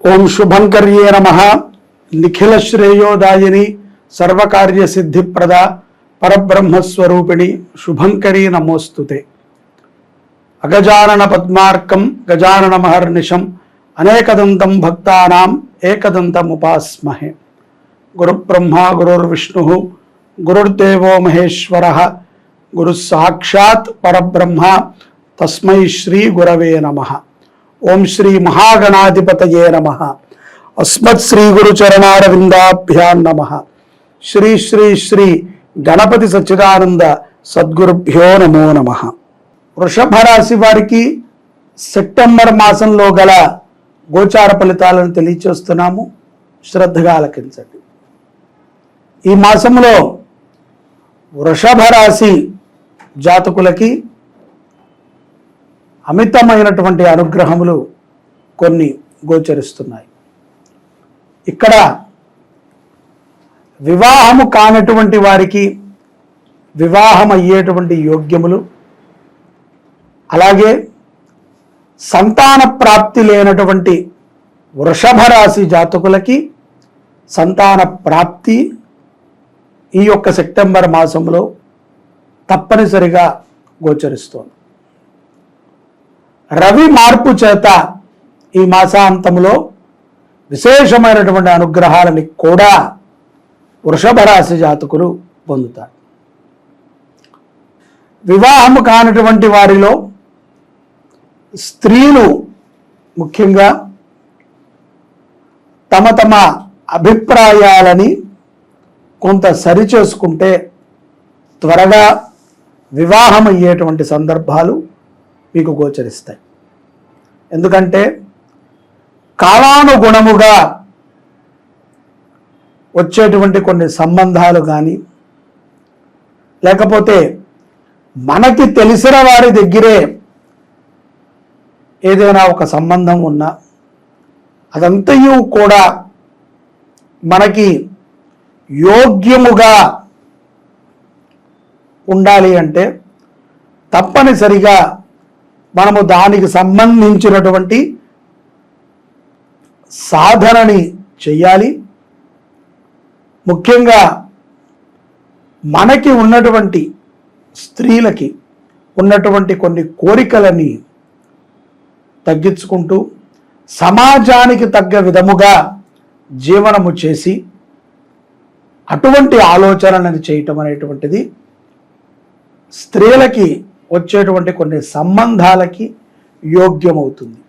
ఓం శుభంకర్యే నమః. నిఖిల శ్రేయోదాయిని సర్వకార్య సిద్ధిప్రద పరబ్రహ్మస్వరూపిణి శుభంకరీ నమోస్తుతే. అగజానన పద్మార్కం గజానన మహర్నిశం అనేకదంతం భక్తానాం ఏకదంతముపాస్మహే. గురుబ్రహ్మా గురుర్విష్ణుః గురుర్దేవో మహేశ్వరః గురు సాక్షాత్ పరబ్రహ్మ తస్మై శ్రీ గురవే నమః. ఓం శ్రీ మహాగణాధిపతయే నమః. అస్మత్ శ్రీ గురు చరణారవిందాభ్యాం నమః. శ్రీ శ్రీ శ్రీ గణపతి సచ్చిదానంద సద్గురుభ్యో నమో నమః. వృషభ రాశి వారికి సెప్టెంబర్ మాసంలో గల గోచార ఫలితాలను తెలియచేస్తున్నాము. శ్రద్ధగా ఆలకించండి. ఈ మాసంలో వృషభ రాశి జాతకులకి అమితమైనటువంటి అనుగ్రహములు కొన్ని గోచరిస్తున్నాయి. ఇక్కడ వివాహము కానటువంటి వారికి వివాహం అయ్యేటువంటి యోగ్యములు, అలాగే సంతాన ప్రాప్తి లేనటువంటి వృషభ రాశి జాతకులకి సంతాన ప్రాప్తి ఈ యొక్క సెప్టెంబర్ మాసంలో తప్పనిసరిగా గోచరిస్తోంది. రవి మార్పు చేత ఈ మాసాంతంలో విశేషమైనటువంటి అనుగ్రహాలని కూడా వృషభ రాశి జాతకులు పొందుతారు. వివాహము కానటువంటి వారిలో స్త్రీలు ముఖ్యంగా తమ తమ అభిప్రాయాలని కొంత సరిచేసుకుంటే త్వరగా వివాహం అయ్యేటువంటి సందర్భాలు మీకు గోచరిస్తాయి. ఎందుకంటే కాలానుగుణముగా వచ్చేటువంటి కొన్ని సంబంధాలు కానీ, లేకపోతే మనకి తెలిసిన వారి దగ్గరే ఏదైనా ఒక సంబంధం ఉన్నా అదంతయు కూడా మనకి యోగ్యముగా ఉండాలి అంటే తప్పనిసరిగా మనము దానికి సంబంధించినటువంటి సాధనని చెయ్యాలి. ముఖ్యంగా మనకి ఉన్నటువంటి స్త్రీలకి ఉన్నటువంటి కొన్ని కోరికలని తగ్గించుకుంటూ సమాజానికి తగ్గ విధముగా జీవనము చేసి అటువంటి ఆలోచనలను చేయటం అనేటువంటిది స్త్రీలకి వచ్చేటువంటి కొన్ని సంబంధాలకి యోగ్యమవుతుంది.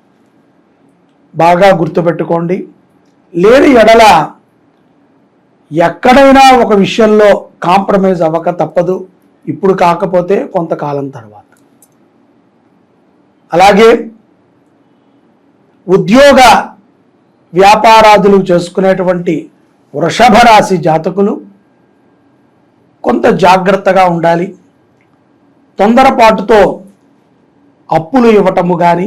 బాగా గుర్తుపెట్టుకోండి. లేని ఎడల ఎక్కడైనా ఒక విషయంలో కాంప్రమైజ్ అవ్వక తప్పదు. ఇప్పుడు కాకపోతే కొంతకాలం తర్వాత. అలాగే ఉద్యోగ వ్యాపారాదులు చేసుకునేటువంటి వృషభ రాశి జాతకులు కొంత జాగ్రత్తగా ఉండాలి. తొందరపాటుతో అప్పులు ఇవ్వటము కానీ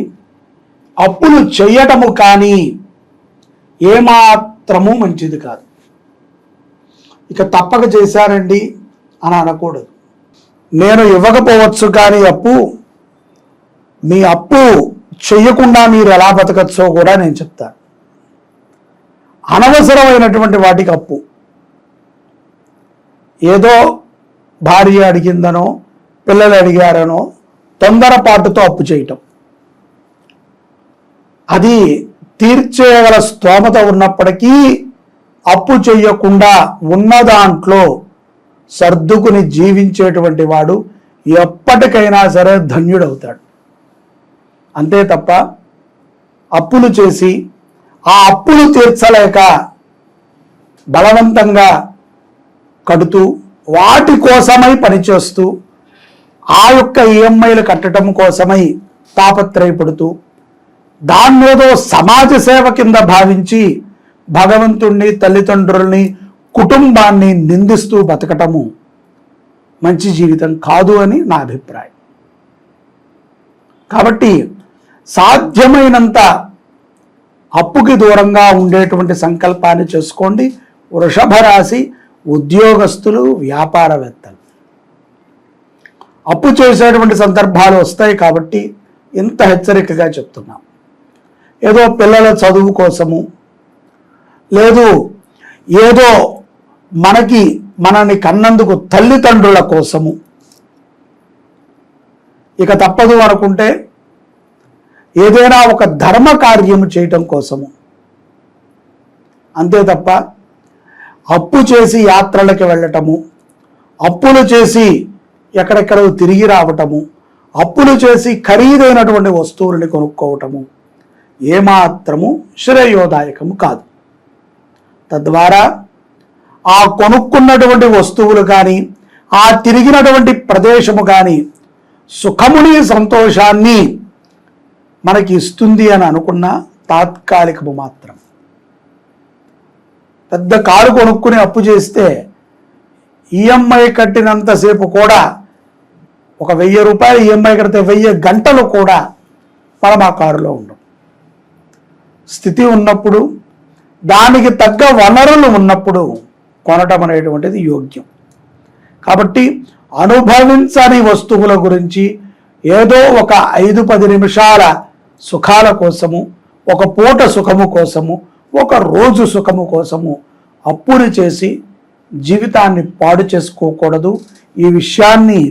అప్పులు చేయటము కానీ ఏమాత్రము మంచిది కాదు. ఇక తప్పక చేశారండి అని అనకూడదు. నేను ఇవ్వకపోవచ్చు కానీ మీ అప్పు చెయ్యకుండా మీరు ఎలా బతకచ్చో కూడా నేను చెప్తాను. అనవసరమైనటువంటి వాటికి అప్పు, ఏదో భార్య అడిగిందనో పిల్లలు అడిగారనో తొందరపాటుతో అప్పు చేయటం, అది తీర్చేయగల స్తోమత ఉన్నప్పటికీ అప్పు చెయ్యకుండా ఉన్న దాంట్లో సర్దుకుని జీవించేటువంటి వాడు ఎప్పటికైనా సరే ధన్యుడవుతాడు. అంతే తప్ప అప్పులు చేసి ఆ అప్పులు తీర్చలేక బలవంతంగా కడుతూ వాటి కోసమై పనిచేస్తూ ఆ యొక్క ఈఎంఐలు కట్టడం కోసమై తాపత్రయపడుతూ దాన్నేదో సమాజ సేవ కింద భావించి భగవంతుణ్ణి, తల్లిదండ్రుల్ని, కుటుంబాన్ని నిందిస్తూ బతకటము మంచి జీవితం కాదు అని నా అభిప్రాయం. కాబట్టి సాధ్యమైనంత అప్పుకి దూరంగా ఉండేటువంటి సంకల్పాన్ని చేసుకోండి. వృషభ రాశి ఉద్యోగస్తులు, వ్యాపారవేత్తలు అప్పు చేసేటువంటి సందర్భాలు వస్తాయి కాబట్టి ఇంత హెచ్చరికగా చెప్తున్నాం. ఏదో పిల్లల చదువు కోసము లేదు ఏదో మనని కన్నందుకు తల్లిదండ్రుల కోసము, ఇక తప్పదు అనుకుంటే ఏదైనా ఒక ధర్మ కార్యము చేయటం కోసము, అంతే తప్ప అప్పు చేసి యాత్రలకు వెళ్ళటము, అప్పులు చేసి ఎక్కడెక్కడో తిరిగి రావటము, అప్పులు చేసి ఖరీదైనటువంటి వస్తువులని కొనుక్కోవటము ఏమాత్రము శ్రేయోదాయకము కాదు. తద్వారా ఆ కొనుక్కున్నటువంటి వస్తువులు కానీ, ఆ తిరిగినటువంటి ప్రదేశము కానీ సుఖముని సంతోషాన్ని మనకి ఇస్తుంది అని అనుకున్న తాత్కాలికము మాత్రం. పెద్ద కారు కొనుక్కుని అప్పు చేస్తే ఈఎంఐ కట్టినంతసేపు కూడా, ఒక 1000 రూపాయలు ఈఎంఐ కడితే 1000 గంటలు కూడా మనం ఆ కారులో ఉండం. స్థితి ఉన్నప్పుడు, దానికి తగ్గ వనరులు ఉన్నప్పుడు కొనటం అనేటువంటిది యోగ్యం. కాబట్టి అనుభవించని వస్తువుల గురించి ఏదో ఒక 5-10 నిమిషాల సుఖాల కోసము, ఒక పూట సుఖము కోసము, ఒక రోజు సుఖము కోసము అప్పులు చేసి జీవితాన్ని పాడు చేసుకోకూడదు. ఈ విషయాన్ని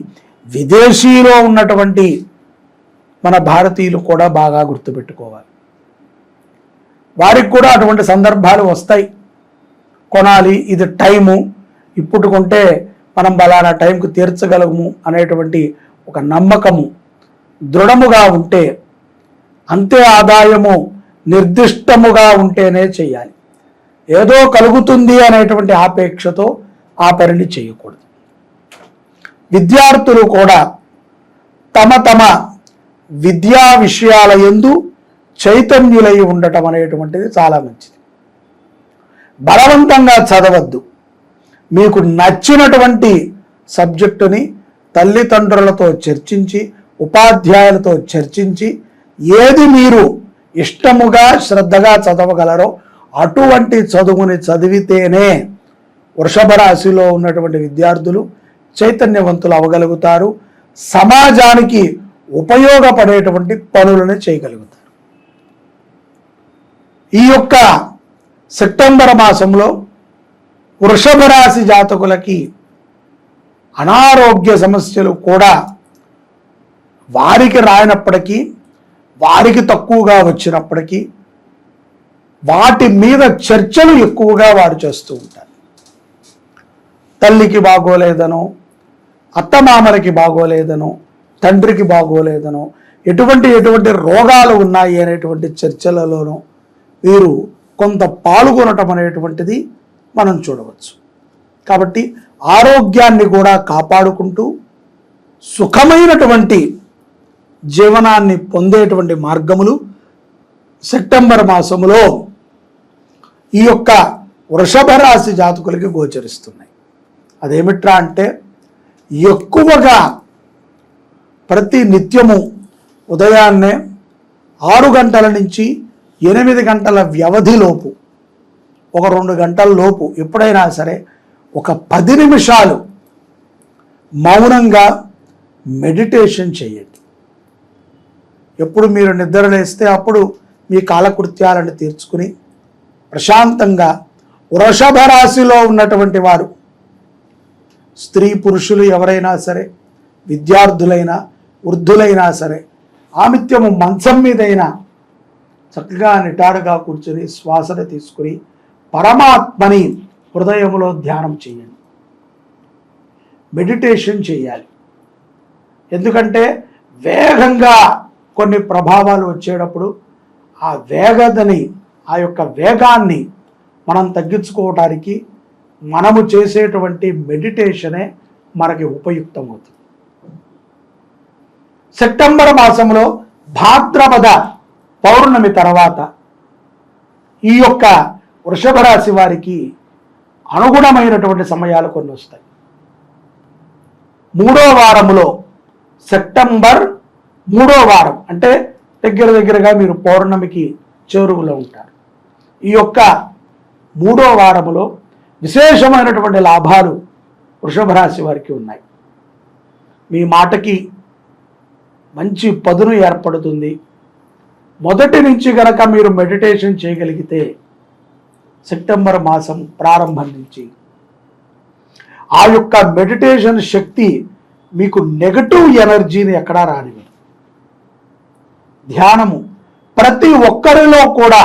విదేశీలో ఉన్నటువంటి మన భారతీయులు కూడా బాగా గుర్తుపెట్టుకోవాలి. వారికి కూడా అటువంటి సందర్భాలు వస్తాయి. కొనాలి, ఇది టైము, ఇప్పుడు కొంటే మనం బలానా టైంకు తీర్చగలము అనేటువంటి ఒక నమ్మకము దృఢముగా ఉంటే, అంతే ఆదాయము నిర్దిష్టముగా ఉంటేనే చేయాలి. ఏదో కలుగుతుంది అనేటువంటి ఆపేక్షతో ఆ పనిని చేయకూడదు. విద్యార్థులు కూడా తమ విద్యా విషయాల యందు చైతన్యులై ఉండటం అనేటువంటిది చాలా మంచిది. బలవంతంగా చదవద్దు. మీకు నచ్చినటువంటి సబ్జెక్టుని తల్లిదండ్రులతో చర్చించి, ఉపాధ్యాయులతో చర్చించి, ఏది మీరు ఇష్టముగా శ్రద్ధగా చదవగలరో అటువంటి చదువుని చదివితేనే వృషభ రాశిలో ఉన్నటువంటి విద్యార్థులు చైతన్యవంతులు అవ్వగలుగుతారు, సమాజానికి ఉపయోగపడేటువంటి పనులను చేయగలుగుతారు. ఈ యొక్క సెప్టెంబర్ మాసంలో వృషభ రాశి జాతకులకి అనారోగ్య సమస్యలు కూడా వారికి రానప్పటికీ, వారికి తక్కువగా వచ్చినప్పటికీ వాటి మీద చర్చలు ఎక్కువగా వారు చేస్తూ ఉంటారు. తల్లికి బాగోలేదనో, అత్తమామలకి బాగోలేదనో, తండ్రికి బాగోలేదనో, ఎటువంటి రోగాలు ఉన్నాయి అనేటువంటి చర్చలలోనూ వీరు కొంత పాల్గొనటం అనేటువంటిది మనం చూడవచ్చు. కాబట్టి ఆరోగ్యాన్ని కూడా కాపాడుకుంటూ సుఖమైనటువంటి జీవనాన్ని పొందేటువంటి మార్గములు సెప్టెంబర్ మాసములో ఈ యొక్క వృషభ రాశి జాతకులకి గోచరిస్తున్నాయి. అదేమిట్రా అంటే, ఎక్కువగా ప్రతి నిత్యము ఉదయాన్నే 6 గంటల నుంచి 8 గంటల వ్యవధిలోపు, ఒక 2 గంటల లోపు ఎప్పుడైనా సరే ఒక 10 నిమిషాలు మౌనంగా మెడిటేషన్ చేయండి. ఎప్పుడు మీరు నిద్రలేస్తే అప్పుడు మీ కాలకృత్యాలను తీర్చుకుని ప్రశాంతంగా, వృషభ రాశిలో ఉన్నటువంటి వారు, స్త్రీ పురుషులు ఎవరైనా సరే, విద్యార్థులైనా వృద్ధులైనా సరే, ఆమిత్యము మంచం మీదైనా చక్కగా నిటారుగా కూర్చొని శ్వాసను తీసుకుని పరమాత్మని హృదయంలో ధ్యానం చేయండి, మెడిటేషన్ చేయాలి. ఎందుకంటే వేగంగా కొన్ని ప్రభావాలు వచ్చేటప్పుడు ఆ వేగతని, ఆ యొక్క వేగాన్ని మనం తగ్గించుకోవటానికి మనము చేసేటువంటి మెడిటేషనే మనకి ఉపయుక్తమవుతుంది. సెప్టెంబర్ మాసంలో భాద్రపద పౌర్ణమి తర్వాత ఈ యొక్క వృషభ రాశి వారికి అనుగుణమైనటువంటి సమయాలు కొన్ని వస్తాయి. 3వ వారములో, సెప్టెంబర్ 3వ వారం అంటే దగ్గరగా మీరు పౌర్ణమికి చేరువలో ఉంటారు. ఈ యొక్క 3వ వారములో విశేషమైనటువంటి లాభాలు వృషభ రాశి వారికి ఉన్నాయి. మీ మాటకి మంచి పదును ఏర్పడుతుంది. మొదటి నుంచి గనక మీరు మెడిటేషన్ చేయగలిగితే సెప్టెంబర్ మాసం ప్రారంభం నుంచి ఆ యొక్క మెడిటేషన్ శక్తి మీకు నెగటివ్ ఎనర్జీని ఎక్కడా రానివ్వదు. ధ్యానము ప్రతి ఒక్కరిలో కూడా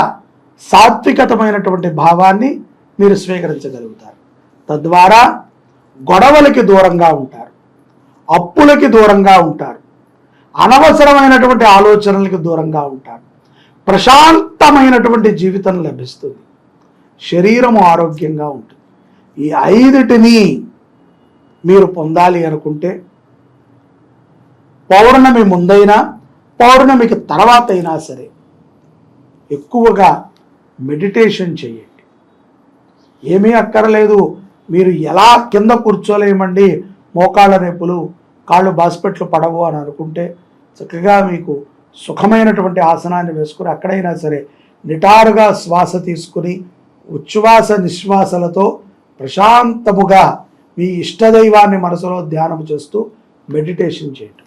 సాత్వికతమైనటువంటి భావాన్ని మీరు స్వీకరించగలుగుతారు. తద్వారా గొడవలకి దూరంగా ఉంటారు, అప్పులకి దూరంగా ఉంటారు, అనవసరమైనటువంటి ఆలోచనలకి దూరంగా ఉంటారు, ప్రశాంతమైనటువంటి జీవితం లభిస్తుంది, శరీరము ఆరోగ్యంగా ఉంటుంది. ఈ 5టిని మీరు పొందాలి అనుకుంటే పౌర్ణమి ముందైనా పౌర్ణమికి తర్వాత అయినా సరే ఎక్కువగా మెడిటేషన్ చేయండి. ఏమీ అక్కర్లేదు, మీరు ఎలా కింద కూర్చోలేమండి, మోకాళ్ళ నొప్పులు, కాళ్ళు బాస్పెట్లు పడవు అని అనుకుంటే చక్కగా మీకు సుఖమైనటువంటి ఆసనాన్ని వేసుకుని అక్కడైనా సరే నిటారుగా శ్వాస తీసుకుని ఉచ్ఛ్వాస నిశ్వాసలతో ప్రశాంతముగా మీ ఇష్టదైవాన్ని మనసులో ధ్యానం చేస్తూ మెడిటేషన్ చేయటం.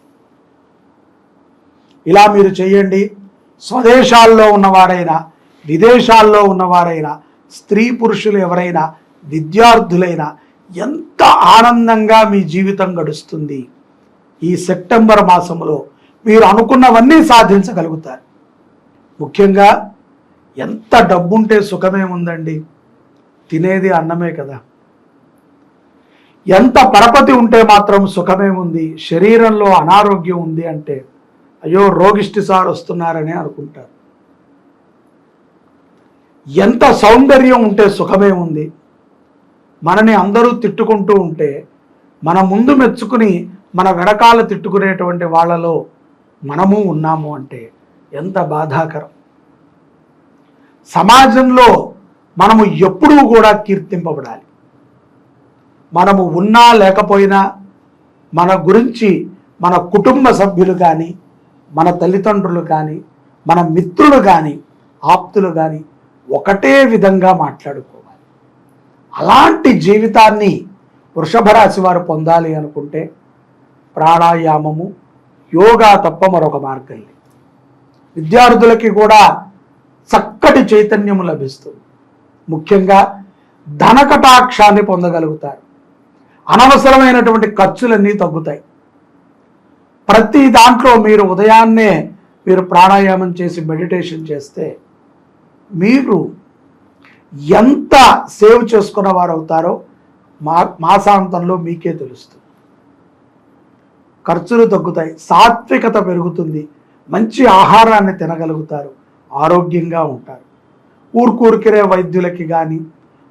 ఇలా మీరు చేయండి. స్వదేశాల్లో ఉన్నవారైనా విదేశాల్లో ఉన్నవారైనా స్త్రీ పురుషులు ఎవరైనా విద్యార్థులైనా ఎంత ఆనందంగా మీ జీవితం గడుస్తుంది. ఈ సెప్టెంబర్ మాసంలో మీరు అనుకున్నవన్నీ సాధించగలుగుతారు. ముఖ్యంగా ఎంత డబ్బుంటే సుఖమేముందండి, తినేది అన్నమే కదా. ఎంత పరపతి ఉంటే మాత్రం సుఖమేముంది, శరీరంలో అనారోగ్యం ఉంది అంటే అయ్యో రోగిష్టి సార్ వస్తున్నారని అనుకుంటారు. ఎంత సౌందర్యం ఉంటే సుఖమేముంది, మనని అందరూ తిట్టుకుంటూ ఉంటే మన ముందు మెచ్చుకుని మన వెనకాల తిట్టుకునేటువంటి వాళ్ళలో మనము ఉన్నాము అంటే ఎంత బాధాకరం. సమాజంలో మనము ఎప్పుడూ కూడా కీర్తింపబడాలి. మనము ఉన్నా లేకపోయినా మన గురించి మన కుటుంబ సభ్యులు కానీ, మన తల్లిదండ్రులు కానీ, మన మిత్రులు కానీ, ఆప్తులు కానీ ఒకటే విధంగా మాట్లాడుకోవాలి. అలాంటి జీవితాన్ని వృషభ రాశి వారు పొందాలి అనుకుంటే ప్రాణాయామము, యోగా తప్ప మరొక మార్గం లేదు. విద్యార్థులకి కూడా చక్కటి చైతన్యము లభిస్తుంది. ముఖ్యంగా ధనకటాక్షాన్ని పొందగలుగుతారు. అనవసరమైనటువంటి ఖర్చులన్నీ తగ్గుతాయి. ప్రతి దాంట్లో మీరు ఉదయాన్నే మీరు ప్రాణాయామం చేసి మెడిటేషన్ చేస్తే మీరు ఎంత సేవ్ చేసుకున్న వారు అవుతారో మాసాంతంలో మీకే తెలుస్తుంది. ఖర్చులు తగ్గుతాయి, సాత్వికత పెరుగుతుంది, మంచి ఆహారాన్ని తినగలుగుతారు, ఆరోగ్యంగా ఉంటారు. ఊరికే వైద్యులకి కానీ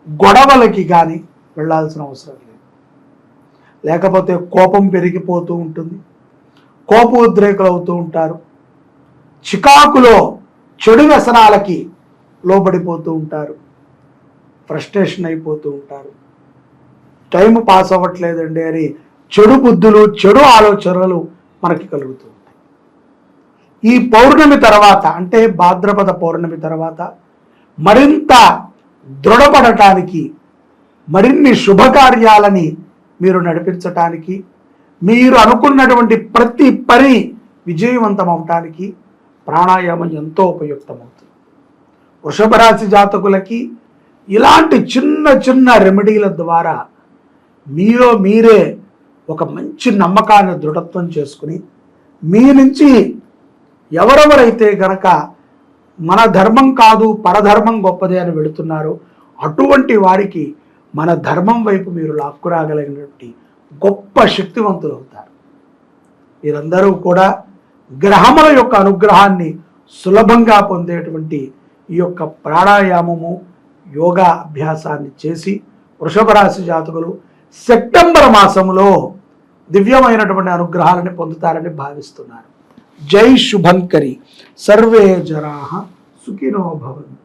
గొడవలకి కానీ వెళ్ళాల్సిన అవసరం లేదు. లేకపోతే కోపం పెరిగిపోతూ ఉంటుంది, కోపోద్రేకులు అవుతూ ఉంటారు, చికాకులో చెడు వ్యసనాలకి లోబడిపోతూ ఉంటారు, ఫ్రస్ట్రేషన్ అయిపోతూ ఉంటారు. టైం పాస్ అవ్వట్లేదండి అని చెడు బుద్ధులు, చెడు ఆలోచనలు మనకి కలుగుతూ ఉంటాయి. ఈ పౌర్ణమి తర్వాత అంటే భాద్రపద పౌర్ణమి తర్వాత మరింత దృఢపడటానికి, మరిన్ని శుభకార్యాలని మీరు నడిపించటానికి, మీరు అనుకున్నటువంటి ప్రతి పని విజయవంతం అవటానికి ప్రాణాయామం ఎంతో ఉపయుక్తమవుతుంది. వృషభ రాశి జాతకులకి ఇలాంటి చిన్న చిన్న రెమెడీల ద్వారా మీలో మీరే ఒక మంచి నమ్మకాన్ని దృఢత్వం చేసుకుని మీ నుంచి ఎవరెవరైతే గనక మన ధర్మం కాదు పరధర్మం గొప్పదే అని వెళుతున్నారో అటువంటి వారికి మన ధర్మం వైపు మీరు లాక్కురాగలిగినటువంటి గొప్ప శక్తివంతులు అవుతారు. మీరందరూ కూడా గ్రహముల యొక్క అనుగ్రహాన్ని సులభంగా పొందేటువంటి ఈ యొక్క ప్రాణాయామము, యోగా అభ్యాసాన్ని చేసి వృషభ రాశి జాతకులు సెప్టెంబర్ మాసంలో దివ్యమైనటువంటి అనుగ్రహాలని పొందుతారని భావిస్తున్నారు. జై శుభంకరి. సర్వే జనాః సుఖినో భవంతు.